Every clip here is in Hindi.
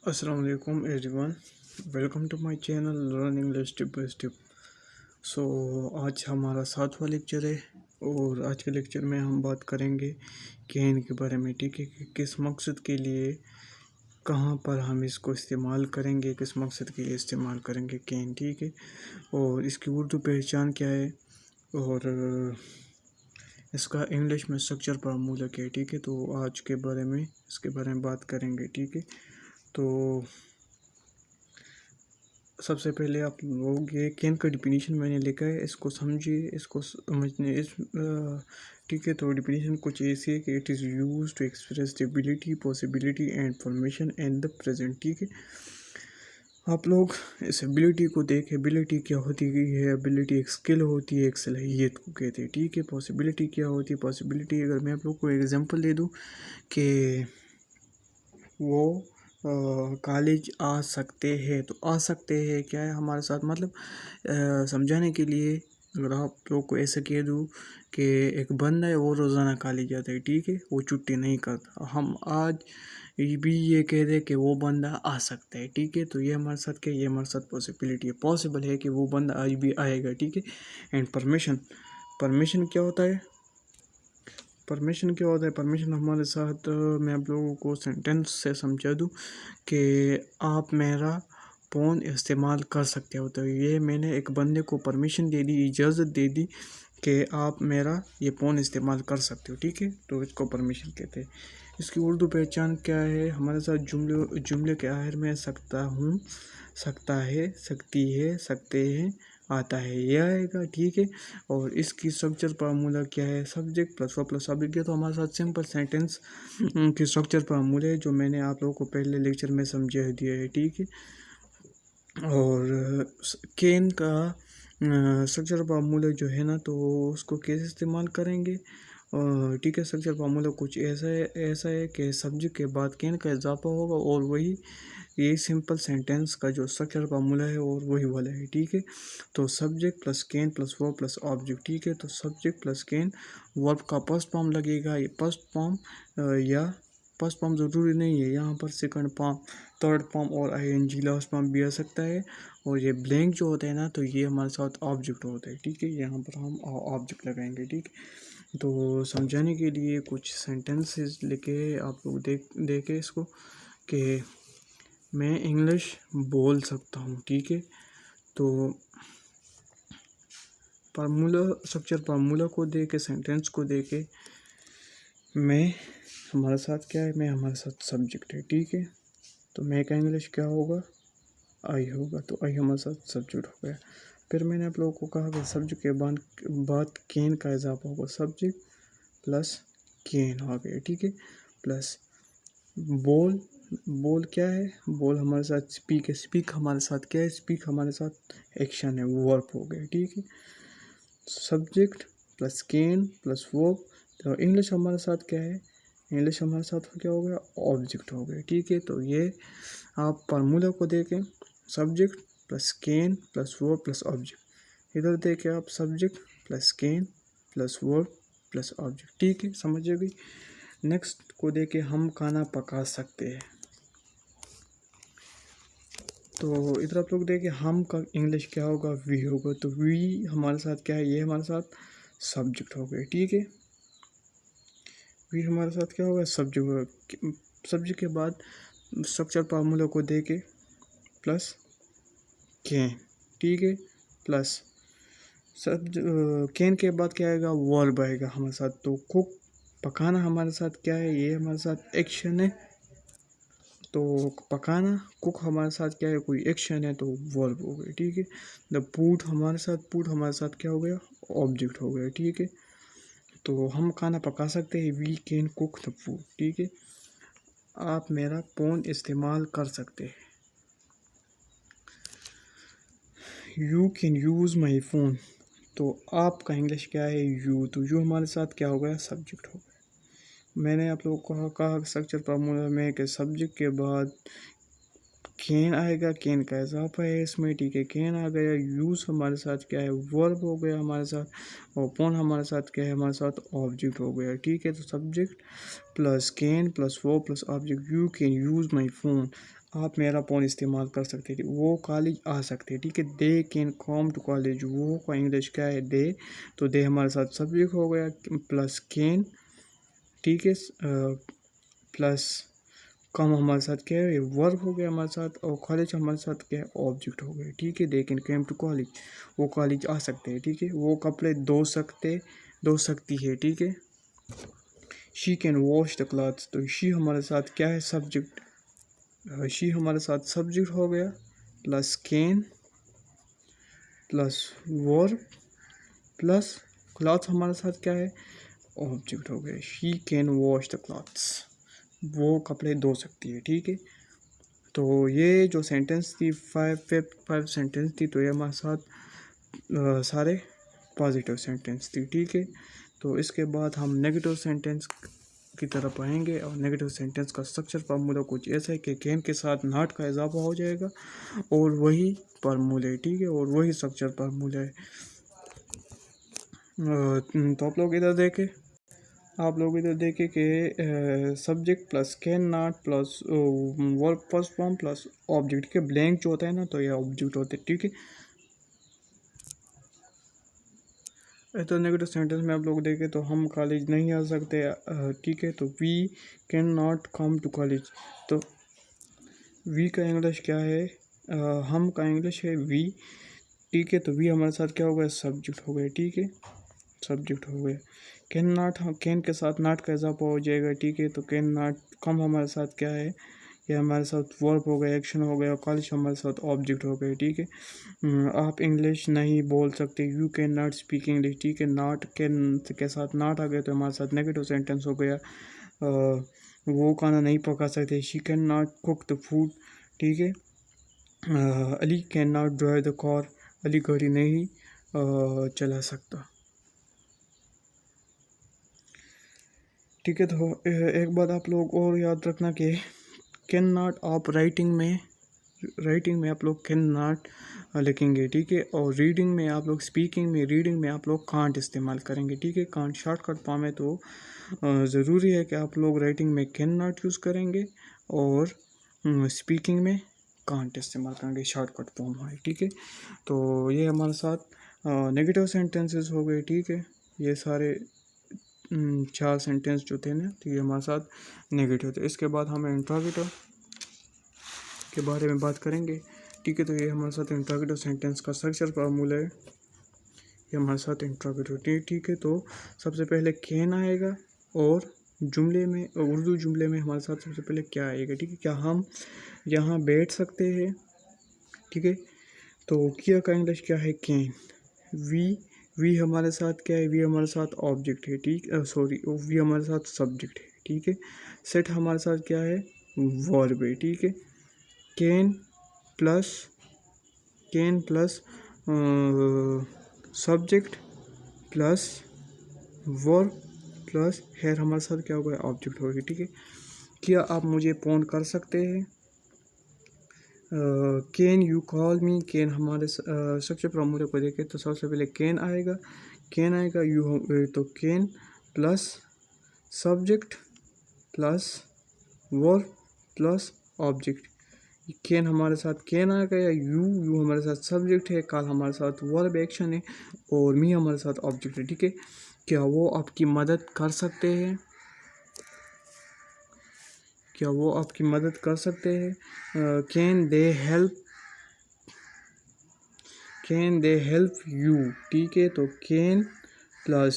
अस्सलाम वालेकुम everyone, welcome to my channel learn English step by step. So आज हमारा 7वां लेक्चर है और आज के लेक्चर में हम बात करेंगे कैन के बारे में। ठीक है, कि किस मकसद के लिए, कहाँ पर हम इसको इस्तेमाल करेंगे, किस मकसद के लिए इस्तेमाल करेंगे कैन। ठीक है, और इसकी उर्दू पहचान क्या है और इसका इंग्लिश में स्ट्रक्चर फार्मूला क्या है। ठीक है, तो आज के बारे में इसके बारे में बात करेंगे। ठीक है, तो सबसे पहले आप लोग ये कैन का डिफिनीशन मैंने लिखा है, इसको समझिए, इसको समझने ठीक है। तो डिफिनीशन कुछ ऐसी है कि it is use to express the ability, possibility and formation in the present. ठीक है, आप लोग इस एबिलिटी को देखें। एबिलिटी क्या होती है? एबिलिटी एक स्किल होती है, एक सलाहियत को कहते हैं। ठीक है, पॉसिबिलिटी क्या होती है? पॉसिबिलिटी, अगर मैं आप लोग को एग्जांपल दे दूं कि वो कॉलेज आ सकते हैं, तो आ सकते हैं क्या है हमारे साथ, मतलब समझाने के लिए अगर आप लोग को ऐसे कह दूँ कि एक बंदा है वो रोज़ाना कॉलेज जाता है। ठीक है, वो छुट्टी नहीं करता, हम आज भी ये कह दे कि वो बंदा आ सकता है। ठीक है, तो ये हमारे साथ क्या, ये हमारे साथ पॉसिबिलिटी है, पॉसिबल है कि वो बंदा आज भी आएगा। ठीक है, एंड परमिशन, परमिशन क्या होता है? परमिशन क्या होता है? परमिशन हमारे साथ मैं आप लोगों को सेंटेंस से समझा दूँ कि आप मेरा फ़ोन इस्तेमाल कर सकते हो। तो ये मैंने एक बंदे को परमिशन दे दी, इजाज़त दे दी कि आप मेरा ये फ़ोन इस्तेमाल कर सकते हो। ठीक है, तो इसको परमिशन कहते हैं। इसकी उर्दू पहचान क्या है? हमारे साथ जुमले जुमले के आखिर में सकता हूँ, सकता है, सकती है, सकते हैं, आता है, यह आएगा। ठीक है, और इसकी स्ट्रक्चर फार्मूला क्या है? Subject plus verb plus object. तो हमारे साथ सिंपल सेंटेंस की स्ट्रक्चर फार्मूला है जो मैंने आप लोगों को पहले लेक्चर में समझा दिया है। ठीक है, और केन का स्ट्रक्चर फार्मूला जो है ना, तो उसको कैसे इस्तेमाल करेंगे? ठीक है, स्ट्रक्चर फार्मूला कुछ ऐसा है कि सब्जेक्ट के बाद कैन का इजाफा होगा और वही ये सिंपल सेंटेंस का जो स्ट्रक्चर फार्मूला है और वही वाला है। ठीक है, तो subject plus can plus verb plus object. ठीक है, तो सब्जेक्ट प्लस कैन, वर्ब का फर्स्ट फॉर्म लगेगा, ये फर्स्ट फॉर्म या फर्स्ट फॉर्म ज़रूरी नहीं है, यहाँ पर सेकंड फॉर्म, थर्ड फॉर्म और आईएनजी लास्ट फॉर्म भी आ सकता है। और ये ब्लैंक जो होता है ना, तो ये हमारे साथ ऑब्जेक्ट होता है। ठीक है, यहाँ पर हम ऑब्जेक्ट लगाएंगे। ठीक है, तो समझाने के लिए कुछ सेंटेंसेस लेके आप लोग देखे इसको कि मैं इंग्लिश बोल सकता हूँ। ठीक है, तो फार्मूला, स्ट्रक्चर फार्मूला को दे के, सेंटेंस को दे के, मैं हमारे साथ क्या है, मैं हमारे साथ सब्जेक्ट है। ठीक है, तो मैं का इंग्लिश क्या होगा? आई होगा, तो आई हमारे साथ सब्जेक्ट हो गया। फिर मैंने आप लोगों को कहा कि सब्जेक्ट के बाद कैन का इजाफा होगा, सब्जेक्ट प्लस कैन हो गया। ठीक है, प्लस बोल, बोल क्या है? बोल हमारे साथ स्पीक है, स्पीक हमारे साथ क्या है? स्पीक हमारे साथ एक्शन है, वर्ब हो गया। ठीक है, subject plus can plus verb. तो इंग्लिश हमारे साथ क्या है? इंग्लिश हमारे साथ क्या हो गया? ऑब्जेक्ट हो गया। ठीक है, तो ये आप फार्मूला को देखें, subject plus can plus verb plus object. इधर देखें आप, subject plus can plus verb plus object. ठीक है, समझिए भी। नेक्स्ट को देखें, हम खाना पका सकते हैं। तो इधर आप लोग देखें, हम का इंग्लिश क्या होगा? वी होगा। तो वी हमारे साथ क्या है? ये हमारे साथ सब्जेक्ट हो गए। ठीक है, वी हमारे साथ क्या होगा? सब्जेक्ट होगा। सब्जेक्ट के बाद स्ट्रक्चर फार्मूला को देके प्लस कैन। ठीक है, प्लस सब कैन के बाद क्या आएगा? वर्ब आएगा हमारे साथ। तो कुक, पकाना हमारे साथ क्या है? ये हमारे साथ एक्शन है। तो पकाना, कुक हमारे साथ क्या है? कोई एक्शन है, तो वर्ब हो गया। ठीक है, द फूड हमारे साथ, फूड हमारे साथ क्या हो गया? ऑब्जेक्ट हो गया। ठीक है, तो हम खाना पका सकते हैं, we can cook the food. ठीक है, आप मेरा फ़ोन इस्तेमाल कर सकते हैं, you can use my phone. तो आपका इंग्लिश क्या है? यू। तो यू हमारे साथ क्या हो गया? सब्जेक्ट हो गया। मैंने आप लोगों को कहा स्ट्रक्चर फार्मूला में कि सब्जेक्ट के बाद कैन आएगा, कैन का इजाफा है इसमें। ठीक है, कैन आ गया, यूज़ हमारे साथ क्या है? वर्ब हो गया हमारे साथ, और फोन हमारे साथ क्या है? हमारे साथ ऑब्जेक्ट हो गया। ठीक है, तो subject plus can plus verb plus object, you can use my phone. आप मेरा फ़ोन इस्तेमाल कर सकते थे, वो कॉलेज आ सकते हैं, ठीक है। They can come to college, वो का इंग्लिश क्या है, दे, तो दे हमारे साथ सब्जेक्ट हो गया, प्लस कैन, ठीक है, प्लस कम हमारे साथ क्या है, वर्ब हो गया हमारे साथ, और कॉलेज हमारे साथ क्या है, ऑब्जेक्ट हो गया, ठीक है। They can come to college, वो कॉलेज आ सकते हैं, ठीक है। वो कपड़े धो सकती है, ठीक है। She can wash the clothes, तो शी हमारे साथ क्या है, सब्जेक्ट, शी हमारे साथ सब्जेक्ट हो गया, plus can, plus verb, plus cloth हमारे साथ क्या है, ऑब्जेक्ट हो गया। She can wash the clothes, वो कपड़े धो सकती है, ठीक है। तो ये जो सेंटेंस थी, फाइव सेंटेंस थी, तो ये हमारे साथ सारे पॉजिटिव सेंटेंस थी, ठीक है। तो इसके बाद हम नेगेटिव सेंटेंस की तरफ आएंगे, और नेगेटिव सेंटेंस का स्ट्रक्चर फार्मूला कुछ ऐसा है कि कैन के साथ नॉट का इजाफा हो जाएगा, और वही फार्मूला है, ठीक है, और वही स्ट्रक्चर फार्मूला है। तो आप लोग इधर देखें कि subject plus can not plus verb first form plus object के ब्लैंक जो होता है ना, तो यह ऑब्जेक्ट होते हैं, ठीक है। तो नेगेटिव सेंटेंस में आप लोग देखें तो हम कॉलेज नहीं आ सकते, ठीक है। तो we can not come to college, तो वी का इंग्लिश क्या है, हम का इंग्लिश है वी, ठीक है। तो वी हमारे साथ क्या हो गया, सब्जेक्ट हो गया, ठीक है, सब्जेक्ट हो गया। कैन नॉट, कैन के साथ नॉट का इजाफा हो जाएगा, ठीक है। तो कैन नॉट कम हमारे साथ क्या है, ये हमारे साथ वर्ब हो गया, एक्शन हो गया, कॉलेज हमारे साथ ऑब्जेक्ट हो गए, ठीक है। आप इंग्लिश नहीं बोल सकते, you can not speak English, ठीक है। नॉट कैन के साथ नॉट आ गया, तो हमारे साथ नेगेटिव सेंटेंस हो गया। वो खाना नहीं पका सकते, she can not cook the food, ठीक है। Ali can not drive the car, Ali गाड़ी नहीं चला सकता, ठीक है। तो एक बात आप लोग और याद रखना कि कैन नॉट आप राइटिंग में आप लोग कैन नॉट लिखेंगे, ठीक है। और रीडिंग में आप लोग, रीडिंग में आप लोग कांट इस्तेमाल करेंगे, ठीक है। कांट शॉर्टकट फॉर्म है, तो ज़रूरी है कि आप लोग राइटिंग में कैन नॉट यूज़ करेंगे, और स्पीकिंग में कांट इस्तेमाल करेंगे, शॉर्टकट फॉर्म है, ठीक है। तो ये हमारे साथ नेगेटिव सेंटेंसेस हो गए, ठीक है। ये सारे 4 सेंटेंस जो थे ना, तो ये हमारे साथ नेगेटिव थे। इसके बाद हम इंट्रोगेटिव के बारे में बात करेंगे, ठीक है। तो ये हमारे साथ इंट्रोगेटिव सेंटेंस का स्ट्रक्चर फार्मूला है, ये हमारे साथ इंट्रोगेटिव, ठीक है। तो सबसे पहले कैन आएगा, और जुमले में, उर्दू जुमले में हमारे साथ सबसे पहले क्या आएगा, ठीक है। क्या हम यहाँ बैठ सकते हैं, ठीक है। तो किया का इंग्लिश क्या है, कैन। वी हमारे साथ क्या है, वी हमारे साथ ऑब्जेक्ट है, ठीक, सॉरी, वी हमारे साथ सब्जेक्ट है, ठीक है। सेट हमारे साथ क्या है, वर्ब है, ठीक है। Can plus subject plus verb plus here हमारे साथ क्या होगा, ऑब्जेक्ट होगी, ठीक है। क्या आप मुझे फ़ोन कर सकते हैं, can you call me, can हमारे सबसे फार्मूले को देखें तो सबसे पहले कैन आएगा, यू, तो can plus subject plus verb plus object. Can हमारे साथ कैन आ गया, यू हमारे साथ सब्जेक्ट है, कॉल हमारे साथ वर्ब एक्शन है, और मी हमारे साथ ऑब्जेक्ट है, ठीक है। क्या वो आपकी मदद कर सकते हैं, कैन दे हेल्प यू, ठीक है। तो can plus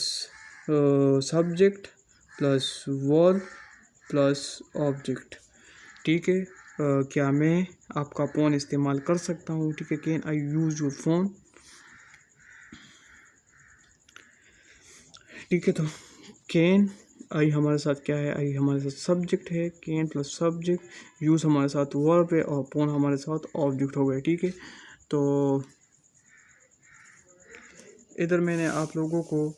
subject plus verb plus object, ठीक है। क्या मैं आपका फ़ोन इस्तेमाल कर सकता हूँ, ठीक है। Can I use your phone, ठीक है। तो कैन आई हमारे साथ क्या है, आई हमारे साथ सब्जेक्ट है, कैन प्लस सब्जेक्ट, यूज़ हमारे साथ वर्ब है, और फ़ोन हमारे साथ ऑब्जेक्ट हो गया, ठीक है। तो इधर मैंने आप लोगों को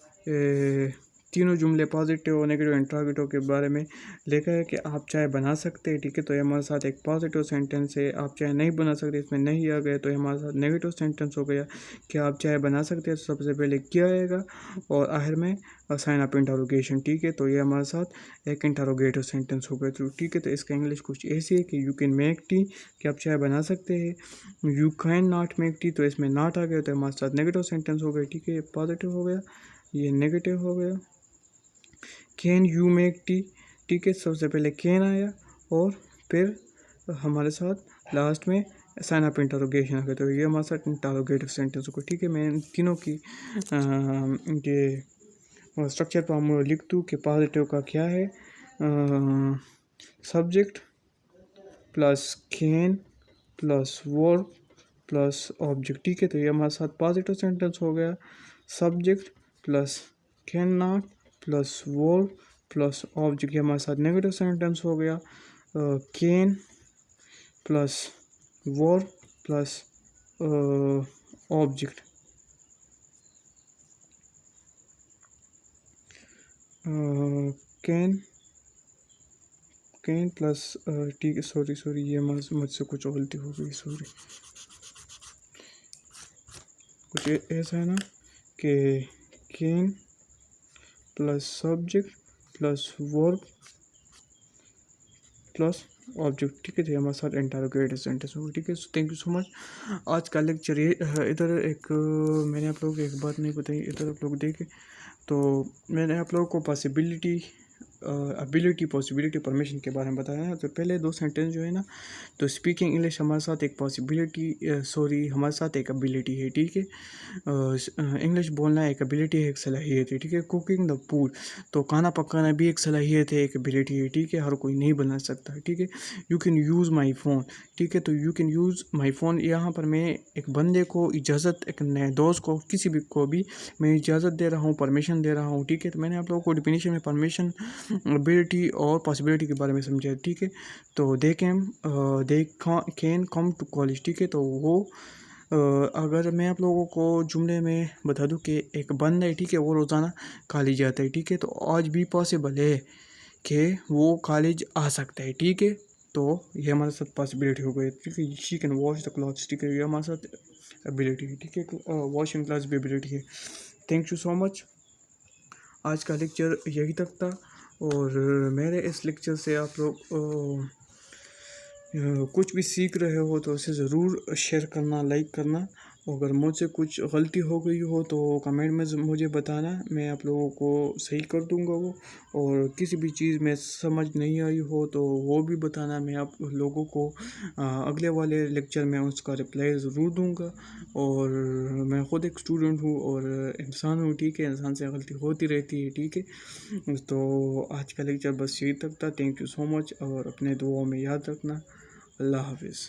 तीनों जुमले पॉजिटिव और नेगेटिव इंट्रोगेटिव के बारे में लिखा है कि आप चाय बना सकते हैं, ठीक है। तो ये हमारे साथ एक पॉजिटिव सेंटेंस है। आप चाय नहीं बना सकते, इसमें नहीं आ गया तो ये हमारे साथ नेगेटिव सेंटेंस हो गया कि आप चाय बना सकते हैं। तो सबसे पहले क्या आएगा और आखिर में साइन ऑफ इंटरोगेशन, ठीक है। तो ये हमारे साथ एक इंटरोगेटिव सेंटेंस हो गया, तो ठीक है। तो इसका इंग्लिश कुछ ऐसी है कि यू कैन मेक टी, कि आप चाय बना सकते हैं। You can not make tea, तो इसमें नॉट आ गया तो हमारे साथ नेगेटिव सेंटेंस हो गया, ठीक है। ये पॉजिटिव हो गया, ये नेगेटिव हो गया। कैन यू मेक टी, ठीक है। सबसे पहले कैन आया और फिर हमारे साथ लास्ट में साइन ऑफ इंटरोगेशन आ गया, तो ये हमारे साथ इंटरोगेटिव सेंटेंस हो गया, ठीक है। मैं इन तीनों की ये स्ट्रक्चर पर हम लिख दूँ कि पॉजिटिव का क्या है, subject plus can plus verb plus object, ठीक है। तो ये हमारे साथ पॉजिटिव सेंटेंस हो गया, subject plus can not plus verb plus object. ये हमारे साथ नेगेटिव सेंटेंस हो गया, can plus verb plus object. Can plus, ठीक है, सॉरी ये मुझसे कुछ गलती हो गई, सॉरी। कुछ ऐसा है ना कि can plus subject plus verb plus object, ठीक है। तो हमारे साथ इंटरोगेटिव सेंटेंस होगा, ठीक है। Thank you so much. आज का लेक्चर ये इधर एक मैंने आप लोगों को एक बात नहीं बताई, इधर आप लोग देखें तो मैंने आप लोगों को पॉसिबिलिटी, एबिलिटी, पॉसिबिलिटी, परमिशन के बारे में बताया है। तो पहले दो सेंटेंस जो है ना, तो स्पीकिंग इंग्लिश हमारे साथ एक पॉसिबिलिटी, हमारे साथ एक एबिलिटी है, ठीक है। इंग्लिश बोलना एक एबिलिटी है, एक सलाहियत है, ठीक है। कुकिंग द फूड, तो खाना पकाना भी एक सलाहियत है, एक एबिलिटी है, ठीक है। हर कोई नहीं बना सकता है, ठीक है। You can use my phone, ठीक है। तो you can use my phone, यहाँ पर मैं एक बंदे को इजाज़त, एक नए दोस्त को, किसी भी को भी मैं इजाज़त दे रहा हूँ, परमिशन दे रहा हूँ, ठीक है। तो मैंने आप लोगों को डिफिनीशन में परमिशन, एबिलिटी और पॉसिबिलिटी के बारे में समझा, ठीक है। तो they can come to college, ठीक है। तो वो अगर मैं आप लोगों को जुमले में बता दूं कि एक बंदा है, ठीक है, वो रोज़ाना कॉलेज जाता है, ठीक है। तो आज भी पॉसिबल है कि वो कॉलेज आ सकता है, ठीक है। तो ये हमारे साथ पॉसिबिलिटी हो गई, ठीक है। She can wash the clothes, ठीक है, ये हमारे साथ एबिलिटी है, ठीक है। वॉशिंग क्लास भी एबिलिटी है। Thank you so much. आज का लेक्चर यही तक था और मेरे इस लेक्चर से आप लोग कुछ भी सीख रहे हो तो उसे ज़रूर शेयर करना, लाइक करना। अगर मुझसे कुछ गलती हो गई हो तो कमेंट में मुझे बताना, मैं आप लोगों को सही कर दूंगा वो। और किसी भी चीज़ में समझ नहीं आई हो तो वो भी बताना, मैं आप लोगों को अगले वाले लेक्चर में उसका रिप्लाई ज़रूर दूंगा। और मैं ख़ुद एक स्टूडेंट हूँ और इंसान हूँ, ठीक है। इंसान से गलती होती रहती है, ठीक है। तो आज का लेक्चर बस यही तक था। थैंक यू सो मच और अपने दुआओं में याद रखना। अल्लाह हाफिज़।